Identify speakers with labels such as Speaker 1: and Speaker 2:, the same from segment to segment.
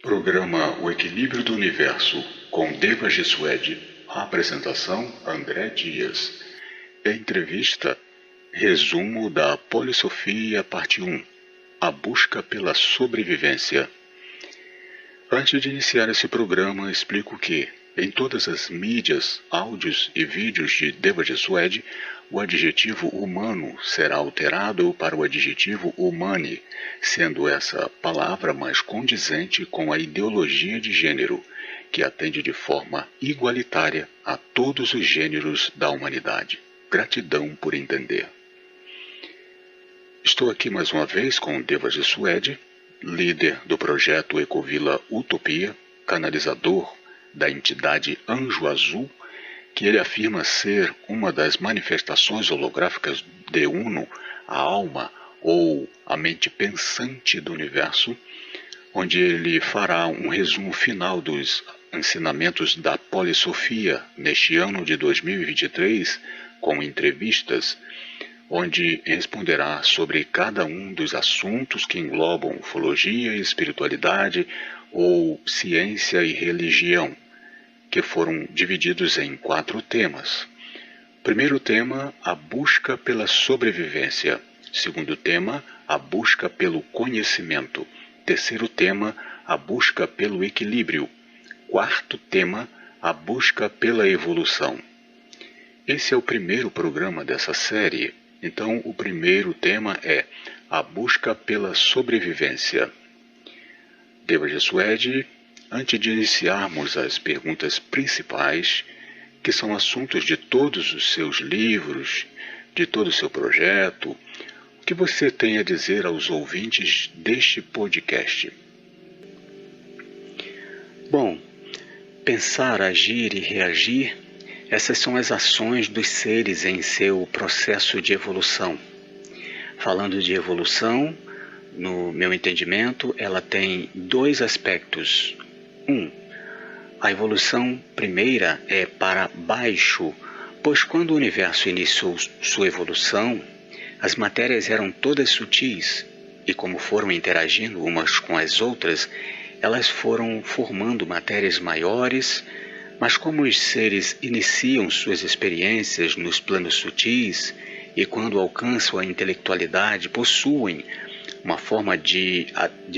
Speaker 1: Programa O Equilíbrio do Universo, com Deva Gesuede. Apresentação: André Dias. Entrevista: resumo da Polissofia, parte 1. A busca pela sobrevivência. Antes de iniciar esse programa, explico que, em todas as mídias, áudios e vídeos de Deva Gesuede, o adjetivo humano será alterado para o adjetivo humane, sendo essa palavra mais condizente com a ideologia de gênero, que atende de forma igualitária a todos os gêneros da humanidade. Gratidão por entender. Estou aqui mais uma vez com Deva Gesuede, líder do projeto Ecovila Utopia, canalizador da entidade Anjo Azul, que ele afirma ser uma das manifestações holográficas de Uno, a alma ou a mente pensante do universo, onde ele fará um resumo final dos ensinamentos da Polissofia neste ano de 2023, com entrevistas, onde responderá sobre cada um dos assuntos que englobam ufologia, espiritualidade ou ciência e religião, que foram divididos em 4 temas. Primeiro tema, a busca pela sobrevivência. Segundo tema, a busca pelo conhecimento. Terceiro tema, a busca pelo equilíbrio. Quarto tema, a busca pela evolução. Esse é o primeiro programa dessa série. Então, o primeiro tema é a busca pela sobrevivência. Deva Gesuede, antes de iniciarmos as perguntas principais, que são assuntos de todos os seus livros, de todo o seu projeto, o que você tem a dizer aos ouvintes deste podcast?
Speaker 2: Bom, pensar, agir e reagir, essas são as ações dos seres em seu processo de evolução. Falando de evolução, no meu entendimento, ela tem 2 aspectos. 1. A evolução primeira é para baixo, pois quando o universo iniciou sua evolução, as matérias eram todas sutis, e como foram interagindo umas com as outras, elas foram formando matérias maiores, mas como os seres iniciam suas experiências nos planos sutis, e quando alcançam a intelectualidade, possuem uma forma de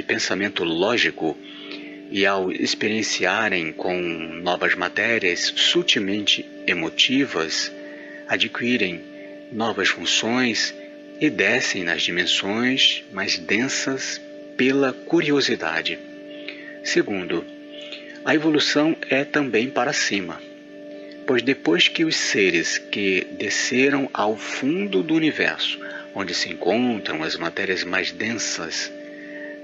Speaker 2: pensamento lógico, e ao experienciarem com novas matérias sutilmente emotivas, adquirem novas funções e descem nas dimensões mais densas pela curiosidade. Segundo, a evolução é também para cima, pois depois que os seres que desceram ao fundo do universo, onde se encontram as matérias mais densas,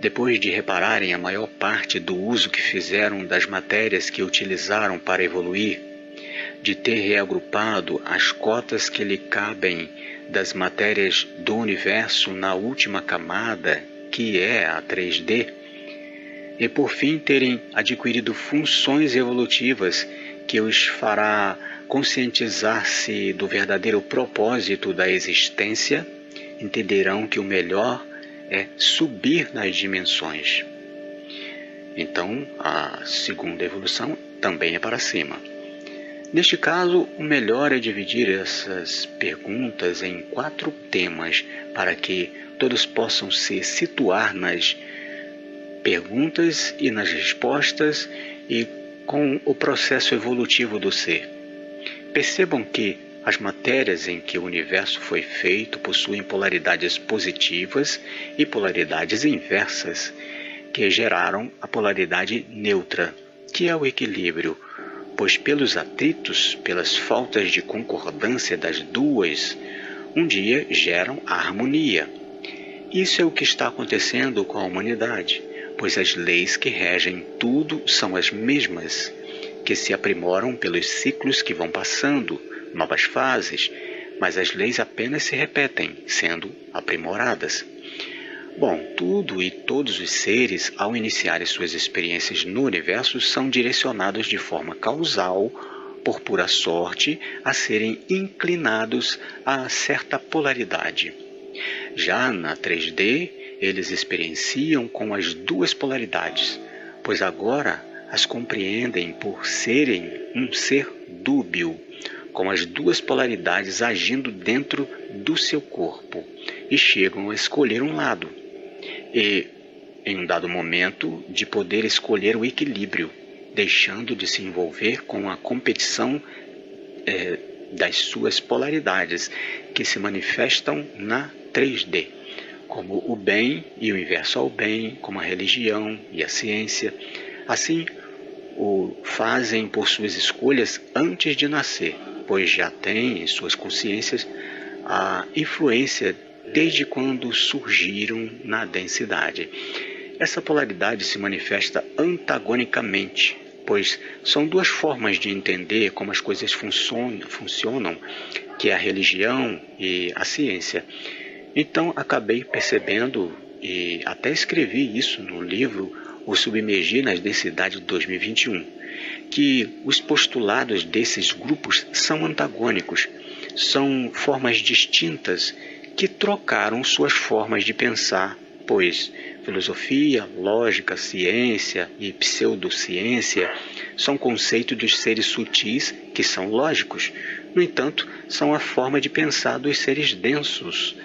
Speaker 2: depois de repararem a maior parte do uso que fizeram das matérias que utilizaram para evoluir, de ter reagrupado as cotas que lhe cabem das matérias do universo na última camada, que é a 3D, e por fim terem adquirido funções evolutivas que os fará conscientizar-se do verdadeiro propósito da existência, entenderão que o melhor é subir nas dimensões. Então, a segunda evolução também é para cima. Neste caso, o melhor é dividir essas perguntas em 4 temas, para que todos possam se situar nas perguntas e nas respostas e com o processo evolutivo do ser. Percebam que as matérias em que o universo foi feito possuem polaridades positivas e polaridades inversas, que geraram a polaridade neutra, que é o equilíbrio, pois pelos atritos, pelas faltas de concordância das duas, um dia geram a harmonia. Isso é o que está acontecendo com a humanidade, pois as leis que regem tudo são as mesmas, que se aprimoram pelos ciclos que vão passando, novas fases, mas as leis apenas se repetem, sendo aprimoradas. Bom, tudo e todos os seres, ao iniciarem suas experiências no universo, são direcionados de forma causal, por pura sorte, a serem inclinados a certa polaridade. Já na 3D, eles experienciam com as 2 polaridades, pois agora as compreendem por serem um ser dúbio, com as duas polaridades agindo dentro do seu corpo, e chegam a escolher um lado, e, em um dado momento, de poder escolher o equilíbrio, deixando de se envolver com a competição das suas polaridades, que se manifestam na 3D, como o bem e o inverso ao bem, como a religião e a ciência. Assim, o fazem por suas escolhas antes de nascer, pois já têm em suas consciências a influência desde quando surgiram na densidade. Essa polaridade se manifesta antagonicamente, pois são duas formas de entender como as coisas funcionam, que é a religião e a ciência. Então acabei percebendo, e até escrevi isso no livro O Submergir nas Densidades de 2021, que os postulados desses grupos são antagônicos, são formas distintas que trocaram suas formas de pensar, pois filosofia, lógica, ciência e pseudociência são conceitos dos seres sutis que são lógicos. No entanto, são a forma de pensar dos seres densos.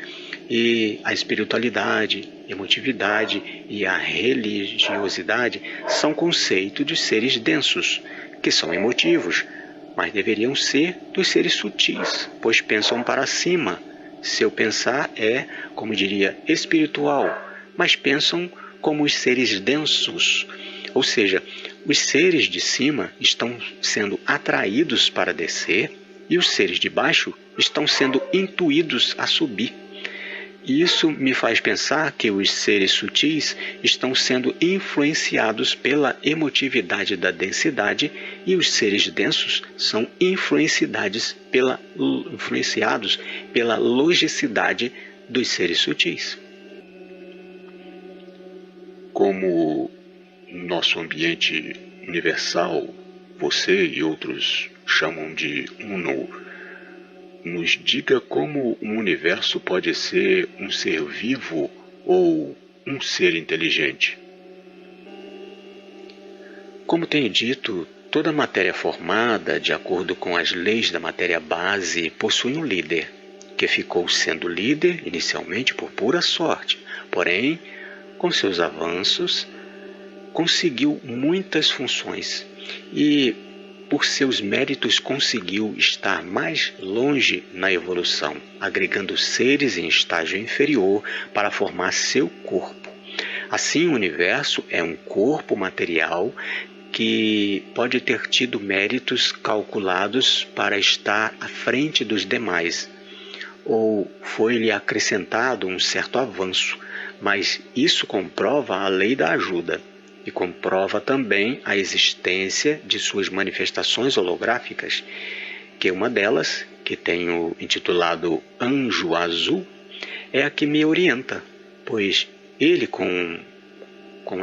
Speaker 2: E a espiritualidade, emotividade e a religiosidade são conceitos dos seres densos, que são emotivos, mas deveriam ser dos seres sutis, pois pensam para cima. Seu pensar é, como diria, espiritual, mas pensam como os seres densos, ou seja, os seres de cima estão sendo atraídos para descer e os seres de baixo estão sendo intuídos a subir. E isso me faz pensar que os seres sutis estão sendo influenciados pela emotividade da densidade e os seres densos são influenciados pela logicidade dos seres sutis.
Speaker 1: Como nosso ambiente universal, você e outros chamam de Uno, nos diga como um universo pode ser um ser vivo ou um ser inteligente.
Speaker 2: Como tenho dito, toda matéria formada, de acordo com as leis da matéria base, possui um líder, que ficou sendo líder inicialmente por pura sorte, porém, com seus avanços, conseguiu muitas funções e, por seus méritos, conseguiu estar mais longe na evolução, agregando seres em estágio inferior para formar seu corpo. Assim, o universo é um corpo material que pode ter tido méritos calculados para estar à frente dos demais, ou foi-lhe acrescentado um certo avanço, mas isso comprova a lei da ajuda. E comprova também a existência de suas manifestações holográficas, que uma delas, que tenho intitulado Anjo Azul, é a que me orienta, pois ele com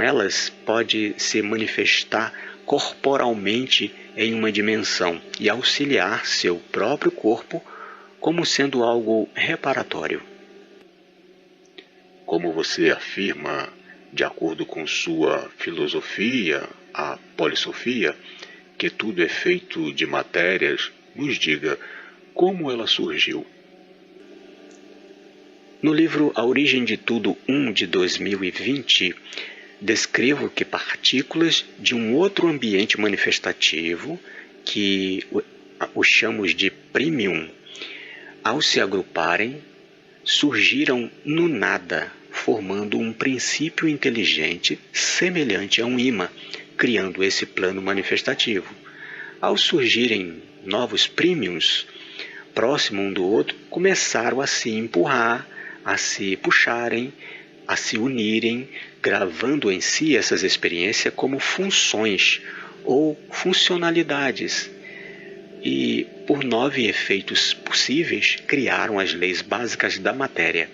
Speaker 2: elas pode se manifestar corporalmente em uma dimensão e auxiliar seu próprio corpo como sendo algo reparatório.
Speaker 1: Como você afirma, de acordo com sua filosofia, a polissofia, que tudo é feito de matérias, nos diga como ela surgiu.
Speaker 2: No livro A Origem de Tudo 1 de 2020, descrevo que partículas de um outro ambiente manifestativo, que os chamamos de Primium, ao se agruparem, surgiram no nada, formando um princípio inteligente semelhante a um imã, criando esse plano manifestativo. Ao surgirem novos prímios, próximos um do outro, começaram a se empurrar, a se puxarem, a se unirem, gravando em si essas experiências como funções ou funcionalidades. E, por 9 efeitos possíveis, criaram as leis básicas da matéria.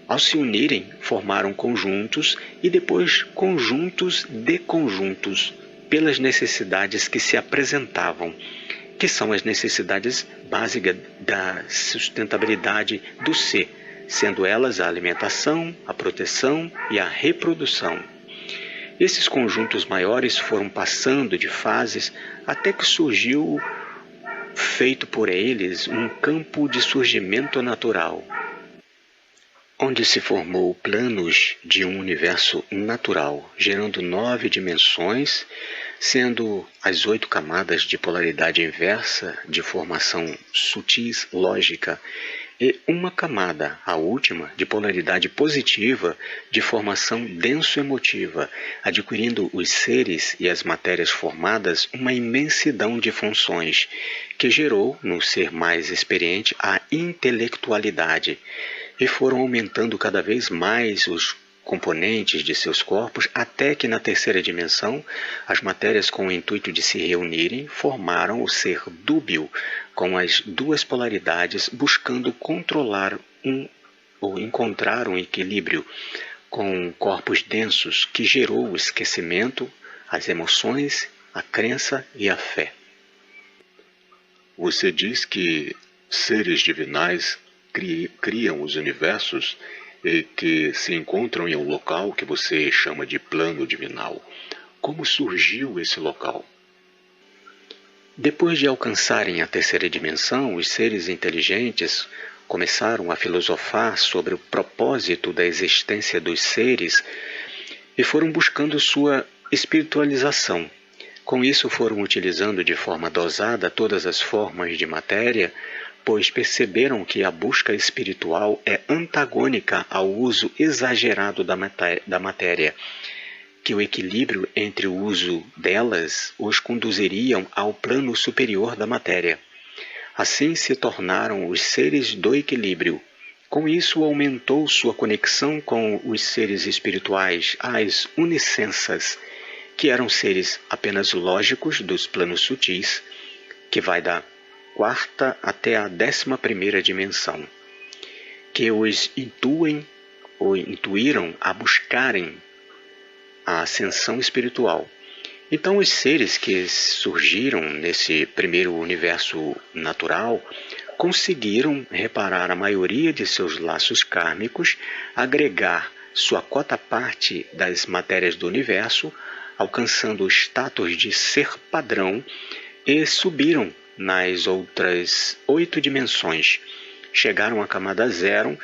Speaker 2: Ao se unirem, formaram conjuntos e depois conjuntos de conjuntos, pelas necessidades que se apresentavam, que são as necessidades básicas da sustentabilidade do ser, sendo elas a alimentação, a proteção e a reprodução. Esses conjuntos maiores foram passando de fases até que surgiu, feito por eles, um campo de surgimento natural, onde se formou planos de um universo natural, gerando 9 dimensões, sendo as 8 camadas de polaridade inversa de formação sutis lógica e uma camada, a última, de polaridade positiva de formação denso-emotiva, adquirindo os seres e as matérias formadas uma imensidão de funções, que gerou, no ser mais experiente, a intelectualidade, e foram aumentando cada vez mais os componentes de seus corpos, até que na terceira dimensão, as matérias, com o intuito de se reunirem, formaram o ser dúbio, com as 2 polaridades, buscando controlar ou encontrar um equilíbrio com corpos densos, que gerou o esquecimento, as emoções, a crença e a fé.
Speaker 1: Você diz que seres divinais criam os universos e que se encontram em um local que você chama de plano divinal. Como surgiu esse local?
Speaker 2: Depois de alcançarem a terceira dimensão, os seres inteligentes começaram a filosofar sobre o propósito da existência dos seres e foram buscando sua espiritualização. Com isso, foram utilizando de forma dosada todas as formas de matéria, pois perceberam que a busca espiritual é antagônica ao uso exagerado da matéria, que o equilíbrio entre o uso delas os conduziriam ao plano superior da matéria. Assim se tornaram os seres do equilíbrio. Com isso, aumentou sua conexão com os seres espirituais, as unicensas, que eram seres apenas lógicos dos planos sutis, que vai da 4ª até a 11ª dimensão, que os intuíram a buscarem a ascensão espiritual. Então, os seres que surgiram nesse primeiro universo natural conseguiram reparar a maioria de seus laços kármicos, agregar sua cota-parte das matérias do universo, alcançando o status de ser padrão, e subiram nas outras 8 dimensões. Chegaram à camada zero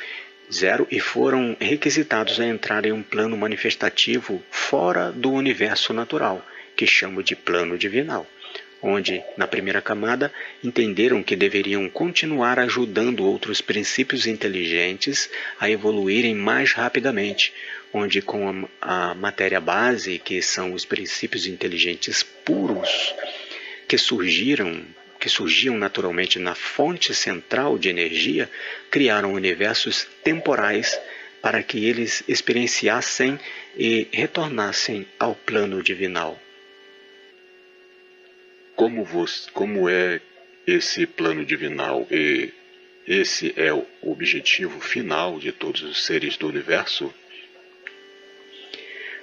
Speaker 2: e foram requisitados a entrar em um plano manifestativo fora do universo natural, que chamo de plano divinal, onde, na primeira camada, entenderam que deveriam continuar ajudando outros princípios inteligentes a evoluírem mais rapidamente, onde, com a matéria base, que são os princípios inteligentes puros, que surgiam naturalmente na fonte central de energia, criaram universos temporais para que eles experienciassem e retornassem ao plano divinal.
Speaker 1: Como é esse plano divinal e esse é o objetivo final de todos os seres do universo?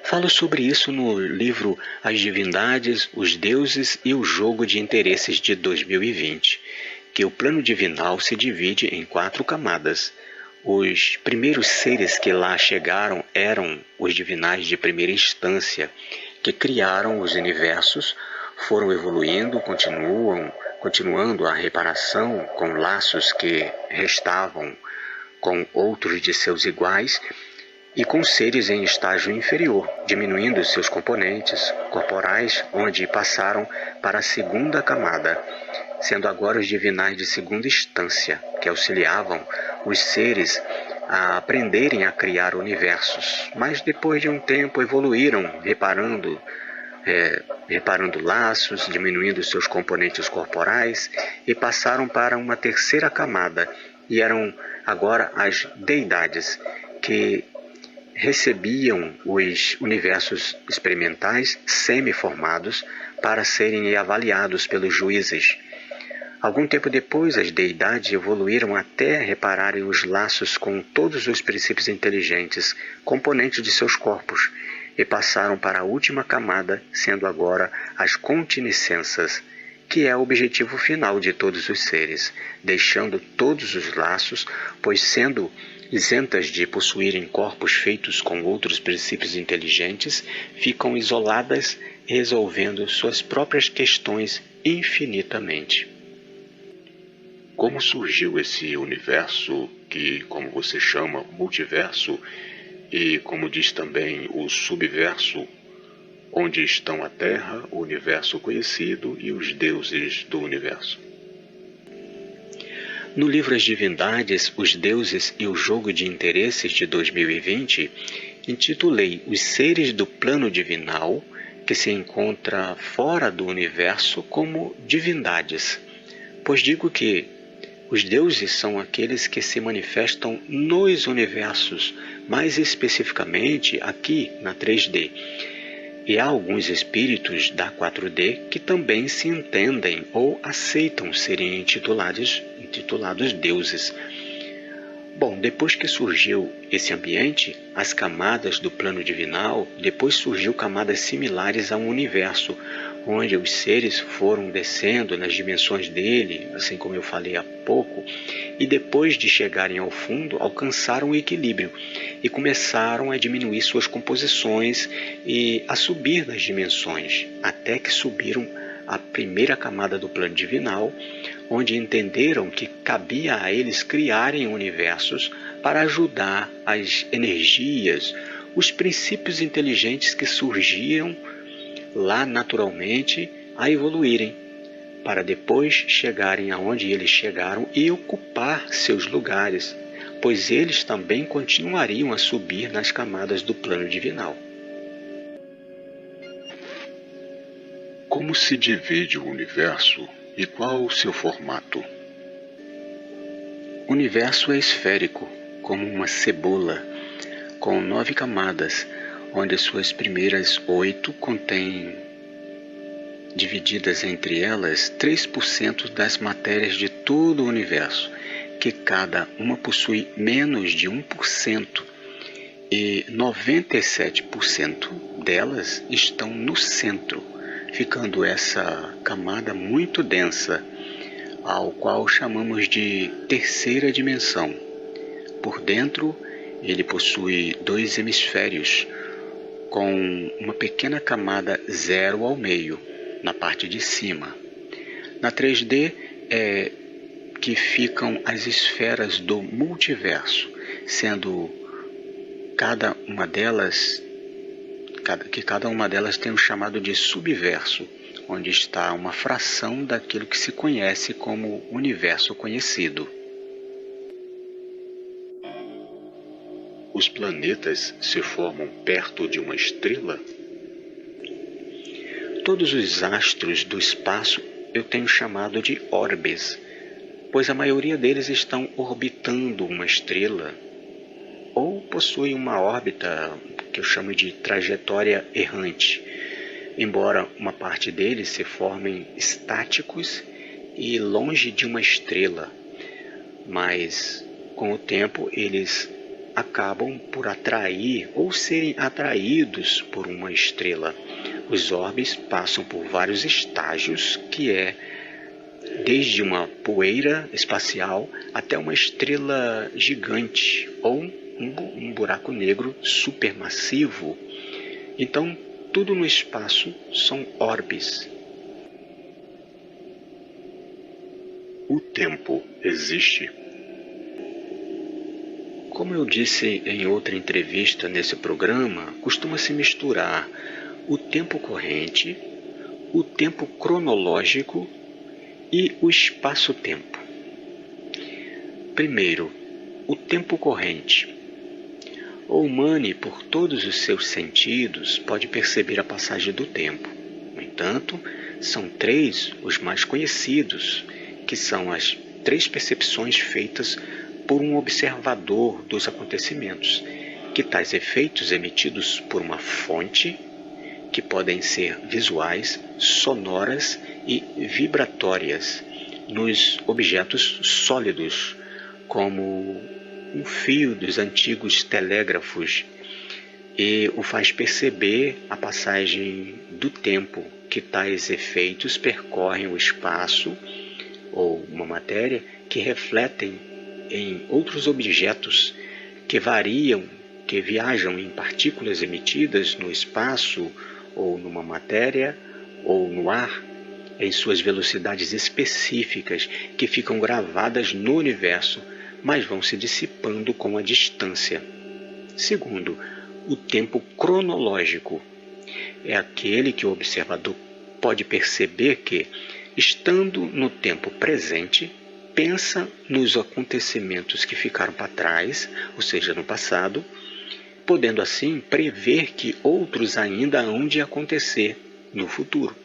Speaker 2: Falo sobre isso no livro As Divindades, os Deuses e o Jogo de Interesses de 2020, que o plano divinal se divide em 4 camadas. Os primeiros seres que lá chegaram eram os divinais de primeira instância, que criaram os universos, foram evoluindo, continuando a reparação com laços que restavam com outros de seus iguais, e com seres em estágio inferior, diminuindo seus componentes corporais, onde passaram para a segunda camada, sendo agora os divinais de segunda instância, que auxiliavam os seres a aprenderem a criar universos, mas depois de um tempo evoluíram, reparando laços, diminuindo seus componentes corporais, e passaram para uma terceira camada, e eram agora as deidades, que recebiam os universos experimentais semi-formados para serem avaliados pelos juízes. Algum tempo depois, as deidades evoluíram até repararem os laços com todos os princípios inteligentes, componentes de seus corpos, e passaram para a última camada, sendo agora as continicências, que é o objetivo final de todos os seres, deixando todos os laços, pois sendo isentas de possuírem corpos feitos com outros princípios inteligentes, ficam isoladas, resolvendo suas próprias questões infinitamente.
Speaker 1: Como surgiu esse universo que, como você chama, multiverso, e como diz também o subverso, onde estão a Terra, o universo conhecido e os deuses do universo?
Speaker 2: No livro As Divindades, os Deuses e o Jogo de Interesses de 2020, intitulei Os Seres do Plano Divinal, que se encontra fora do universo, como divindades, pois digo que os deuses são aqueles que se manifestam nos universos, mais especificamente aqui na 3D. E há alguns espíritos da 4D que também se entendem ou aceitam serem intitulados deuses. Bom, depois que surgiu esse ambiente, as camadas do plano divinal, depois surgiu camadas similares a um universo, onde os seres foram descendo nas dimensões dele, assim como eu falei há pouco, e depois de chegarem ao fundo, alcançaram o equilíbrio e começaram a diminuir suas composições e a subir nas dimensões, até que subiram à primeira camada do plano divinal, onde entenderam que cabia a eles criarem universos para ajudar as energias, os princípios inteligentes que surgiam lá naturalmente a evoluírem, para depois chegarem aonde eles chegaram e ocupar seus lugares, pois eles também continuariam a subir nas camadas do plano divinal.
Speaker 1: Como se divide o universo e qual o seu formato?
Speaker 2: O universo é esférico, como uma cebola, com 9 camadas, onde suas primeiras 8 contêm, divididas entre elas, 3% das matérias de todo o universo, que cada uma possui menos de 1%, e 97% delas estão no centro, ficando essa camada muito densa, ao qual chamamos de terceira dimensão. Por dentro, ele possui 2 hemisférios, com uma pequena camada zero ao meio, na parte de cima. Na 3D é que ficam as esferas do multiverso, sendo cada uma delas tem um chamado de subverso, onde está uma fração daquilo que se conhece como universo conhecido.
Speaker 1: Os planetas se formam perto de uma estrela?
Speaker 2: Todos os astros do espaço eu tenho chamado de orbes, pois a maioria deles estão orbitando uma estrela ou possuem uma órbita que eu chamo de trajetória errante, embora uma parte deles se formem estáticos e longe de uma estrela, mas com o tempo eles acabam por atrair ou serem atraídos por uma estrela. Os orbes passam por vários estágios, que é desde uma poeira espacial até uma estrela gigante ou um buraco negro supermassivo. Então, tudo no espaço são orbes.
Speaker 1: O tempo existe?
Speaker 2: Como eu disse em outra entrevista nesse programa, costuma-se misturar o tempo corrente, o tempo cronológico e o espaço-tempo. Primeiro, o tempo corrente. O humano, por todos os seus sentidos, pode perceber a passagem do tempo. No entanto, são 3 os mais conhecidos, que são as 3 percepções feitas por um observador dos acontecimentos, que tais efeitos emitidos por uma fonte, que podem ser visuais, sonoras e vibratórias, nos objetos sólidos, como um fio dos antigos telégrafos, e o faz perceber a passagem do tempo, que tais efeitos percorrem o espaço ou uma matéria que refletem em outros objetos, que variam, que viajam em partículas emitidas no espaço ou numa matéria ou no ar, em suas velocidades específicas que ficam gravadas no universo, mas vão se dissipando com a distância. Segundo, o tempo cronológico é aquele que o observador pode perceber que, estando no tempo presente, pensa nos acontecimentos que ficaram para trás, ou seja, no passado, podendo assim prever que outros ainda hão de acontecer no futuro.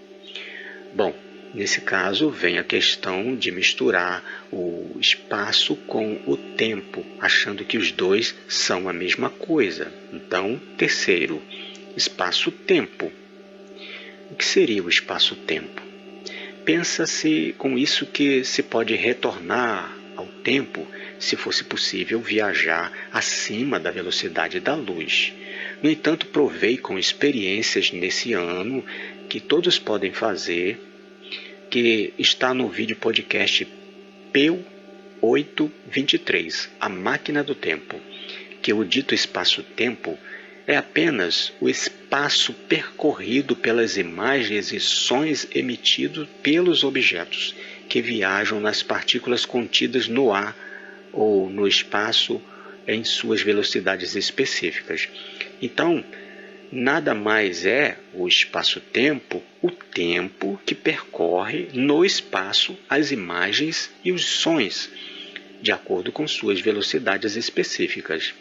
Speaker 2: Bom, nesse caso vem a questão de misturar o espaço com o tempo, achando que os dois são a mesma coisa. Então, terceiro, espaço-tempo. O que seria o espaço-tempo? Pensa-se com isso que se pode retornar ao tempo se fosse possível viajar acima da velocidade da luz. No entanto, provei com experiências nesse ano que todos podem fazer, que está no vídeo podcast PEU 823, A Máquina do Tempo, que o dito espaço-tempo é apenas o espaço percorrido pelas imagens e sons emitidos pelos objetos que viajam nas partículas contidas no ar ou no espaço em suas velocidades específicas. Então, nada mais é o espaço-tempo, o tempo que percorre no espaço as imagens e os sons, de acordo com suas velocidades específicas.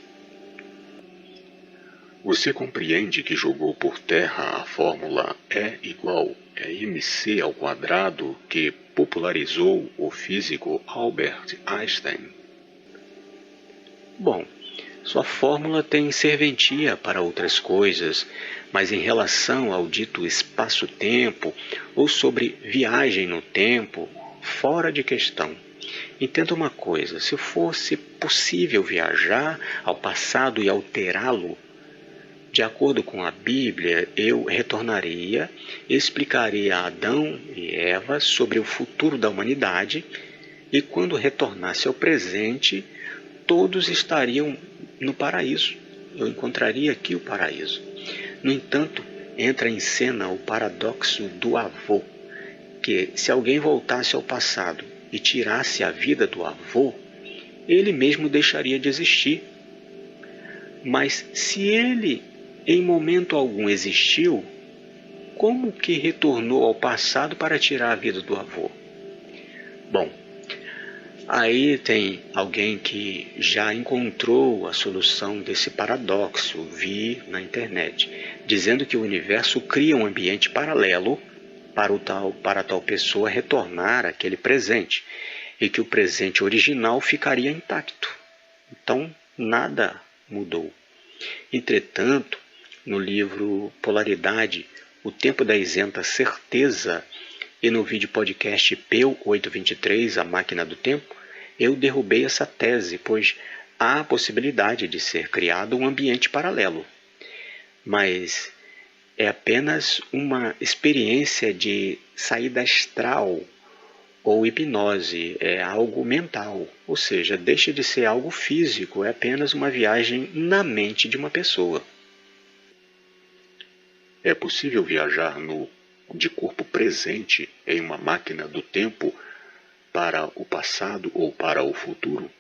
Speaker 1: Você compreende que jogou por terra a fórmula E igual a mc ao quadrado que popularizou o físico Albert Einstein?
Speaker 2: Bom, sua fórmula tem serventia para outras coisas, mas em relação ao dito espaço-tempo ou sobre viagem no tempo, fora de questão. Entenda uma coisa, se fosse possível viajar ao passado e alterá-lo, de acordo com a Bíblia, eu retornaria e explicaria a Adão e Eva sobre o futuro da humanidade, e quando retornasse ao presente, todos estariam no paraíso. Eu encontraria aqui o paraíso. No entanto, entra em cena o paradoxo do avô, que se alguém voltasse ao passado e tirasse a vida do avô, ele mesmo deixaria de existir. Mas se ele em momento algum existiu, como que retornou ao passado para tirar a vida do avô? Bom, aí tem alguém que já encontrou a solução desse paradoxo, vi na internet, dizendo que o universo cria um ambiente paralelo para a tal pessoa retornar àquele presente, e que o presente original ficaria intacto. Então, nada mudou. Entretanto, no livro Polaridade, O Tempo da Isenta Certeza, e no vídeo podcast PEU 823, A Máquina do Tempo, eu derrubei essa tese, pois há a possibilidade de ser criado um ambiente paralelo. Mas é apenas uma experiência de saída astral ou hipnose, é algo mental, ou seja, deixa de ser algo físico, é apenas uma viagem na mente de uma pessoa.
Speaker 1: É possível viajar de corpo presente em uma máquina do tempo para o passado ou para o futuro?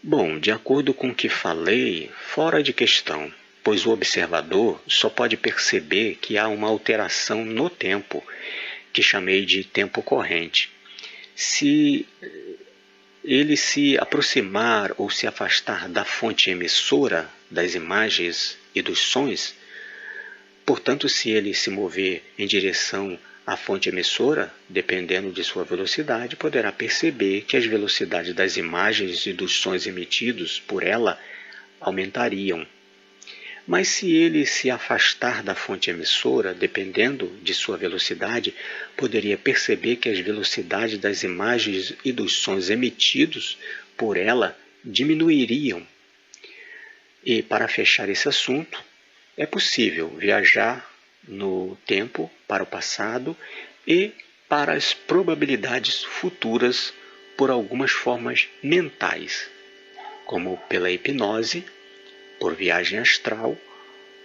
Speaker 2: Bom, de acordo com o que falei, fora de questão, pois o observador só pode perceber que há uma alteração no tempo, que chamei de tempo corrente. Se ele se aproximar ou se afastar da fonte emissora das imagens e dos sons, portanto, se ele se mover em direção à fonte emissora, dependendo de sua velocidade, poderá perceber que as velocidades das imagens e dos sons emitidos por ela aumentariam. Mas se ele se afastar da fonte emissora, dependendo de sua velocidade, poderia perceber que as velocidades das imagens e dos sons emitidos por ela diminuiriam. E para fechar esse assunto, é possível viajar no tempo para o passado e para as probabilidades futuras por algumas formas mentais. como pela hipnose, por viagem astral,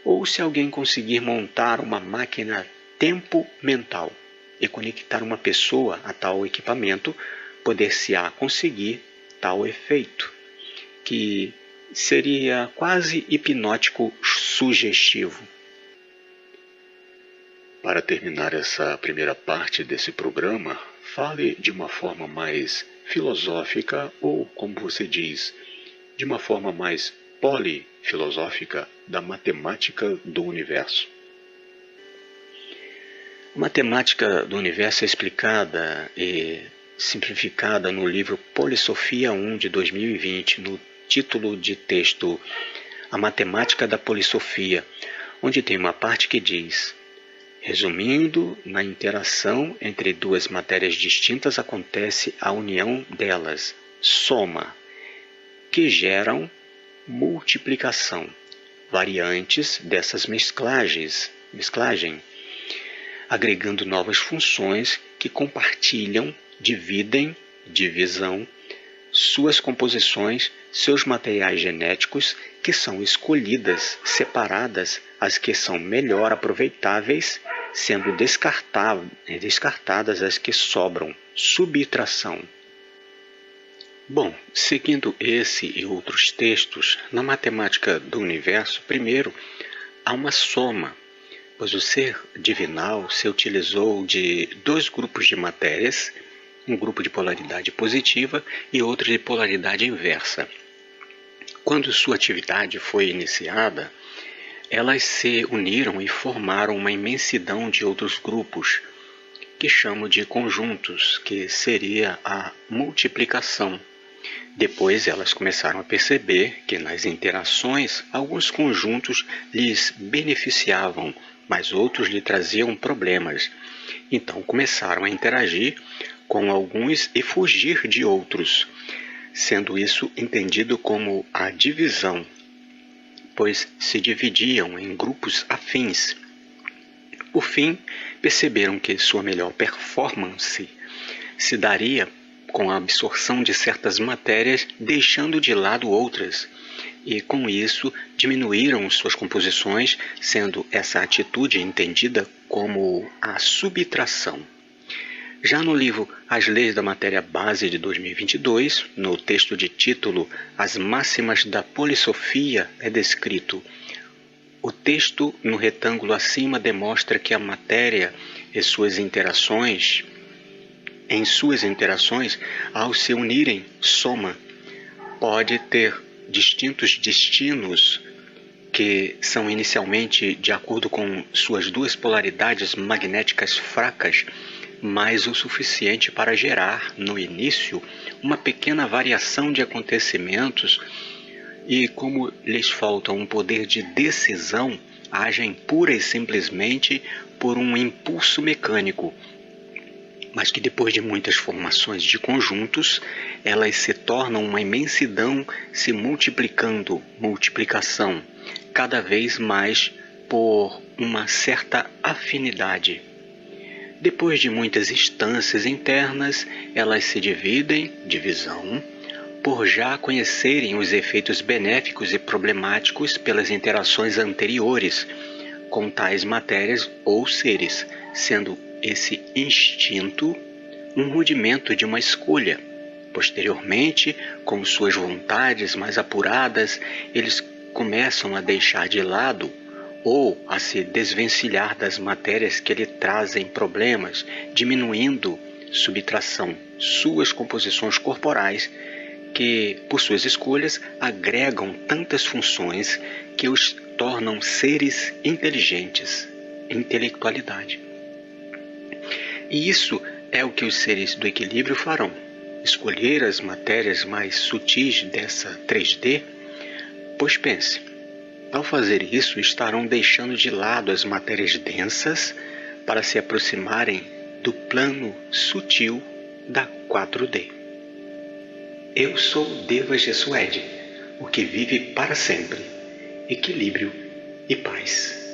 Speaker 2: ou se alguém conseguir montar uma máquina tempo mental e conectar uma pessoa a tal equipamento, poder-se-á conseguir tal efeito, que seria quase hipnótico sugestivo.
Speaker 1: Para terminar essa primeira parte desse programa, fale de uma forma mais filosófica ou, como você diz, de uma forma mais polifilosófica da matemática do universo.
Speaker 2: A matemática do universo é explicada e simplificada no livro Polissofia 1 de 2020, no título de texto A Matemática da Polissofia, onde tem uma parte que diz: resumindo, na interação entre duas matérias distintas acontece a união delas, soma, que geram multiplicação, variantes dessas mesclagem, agregando novas funções que compartilham, dividem, divisão, suas composições, seus materiais genéticos, que são escolhidas, separadas, as que são melhor aproveitáveis, sendo descartadas as que sobram, subtração. Bom, seguindo esse e outros textos, na matemática do universo, primeiro, há uma soma, pois o ser divinal se utilizou de dois grupos de matérias, um grupo de polaridade positiva e outro de polaridade inversa. Quando sua atividade foi iniciada, elas se uniram e formaram uma imensidão de outros grupos, que chamo de conjuntos, que seria a multiplicação. Depois elas começaram a perceber que nas interações alguns conjuntos lhes beneficiavam, mas outros lhe traziam problemas. Então começaram a interagir com alguns e fugir de outros, sendo isso entendido como a divisão, pois se dividiam em grupos afins. Por fim, perceberam que sua melhor performance se daria com a absorção de certas matérias, deixando de lado outras, e com isso diminuíram suas composições, sendo essa atitude entendida como a subtração. Já no livro As Leis da Matéria Base de 2022, no texto de título As Máximas da Polissofia, é descrito: o texto no retângulo acima demonstra que a matéria e suas interações, ao se unirem, soma, pode ter distintos destinos que são inicialmente de acordo com suas duas polaridades magnéticas fracas, mas o suficiente para gerar, no início, uma pequena variação de acontecimentos e, como lhes falta um poder de decisão, agem pura e simplesmente por um impulso mecânico, mas que depois de muitas formações de conjuntos, elas se tornam uma imensidão se multiplicando, multiplicação, cada vez mais por uma certa afinidade. Depois de muitas instâncias internas, elas se dividem, divisão, por já conhecerem os efeitos benéficos e problemáticos pelas interações anteriores com tais matérias ou seres, sendo esse instinto um rudimento de uma escolha. Posteriormente, com suas vontades mais apuradas, eles começam a deixar de lado ou a se desvencilhar das matérias que lhe trazem problemas, diminuindo, subtração, suas composições corporais, que, por suas escolhas, agregam tantas funções que os tornam seres inteligentes, intelectualidade. E isso é o que os seres do equilíbrio farão: escolher as matérias mais sutis dessa 3D, pois pense, ao fazer isso estarão deixando de lado as matérias densas para se aproximarem do plano sutil da 4D. Eu sou Deva Jesuede, o que vive para sempre, equilíbrio e paz.